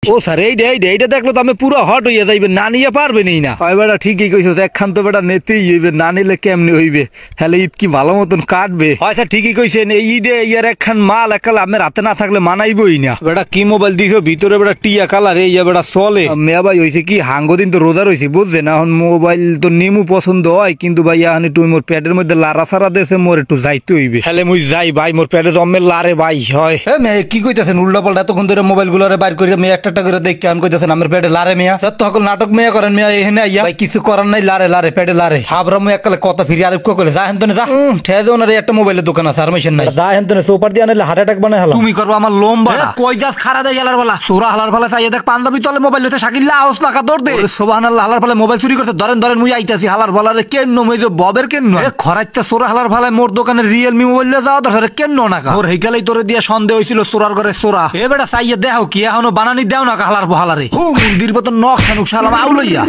ও sir এইটা দেখলো তো আমি পুরো হট হইয়া যাইবে, না নিয়ে পারবে না। হয় বেটা ঠিকই কইছো, একখান তো বেটা নেতেই হইবে, না নিলে কেমনে হইবে, হ্যালে ঈদ কি ভালো মতন কাটবে। হয় স্যার ঠিকই কইছেন, এই ঈদে ইয়ার একখান মাল একাল আমার হাতে না থাকলে মানাইবই না। বেটা কি মোবাইল দিছো ভিতরে বেটা টিয়া কালার, এই বেটা চলে। মেয়া ভাই হইছে কি হাঙ্গদিন তো রোজা রয়েছে বুঝছেন, এখন মোবাইল তো নিমু পছন্দ হয়, কিন্তু ভাই এখন একটু মোর পেটের মধ্যে লারা সারা দেশে মোর একটু যাইতে হইবে। হ্যালে মুই যাই ভাই, মোর পেটে জন্মের লারে ভাই। হয় কি কইতেছেন উল্টা পাল্টা, এতক্ষণ ধরে মোবাইল গুলো বাইর করে মেয়ে একটা করে দেখ কেমন কইতেছেন আমার পেটে লারে মেয়া। তো সকল নাটক মেয়া করেন মেয়া, এখানে আইয়া ভাই কিছু করার নাই, লারে পেটে লারে হাবরা মুই একালে কথা ফিরি আরেক করে যা হেন যা ঠেজো না, একটা মোবাইলের দোকান আছে আর মেশিন নাই, যা হেন সোপার দিয়ে আনলে হার্ট অ্যাটাক বানাই হালা। তুমি করবো আমার লম্বা কই যাস খারা দেয় হালার বেলা, সোরা হালার বেলা চাইয়া দেখ পাঞ্জাবি তলে মোবাইল হইতে শাকিল্লা আউস নাকা দৌড় দে সোবাহানাল্লাহ। হালার বেলা মোবাইল চুরি করতে ধরেন মুই আইতাছি হালার বেলারে কেন মই যে ববের কেন খরাইতে সোরা হালার বেলায় মোর দোকানে রিয়েলমি মোবাইল যাওয়া দরকার কেন নাকা ওর হেইকালেই তোরে দিয়া সন্দেহ হইছিল সোরার ঘরে সোরা। এ বেটা চাইয়া দেখাও কি এখনো বানানি দেও না হালার বহালারে হু মন্দির মতো নকশা নুকশা আউলইয়া।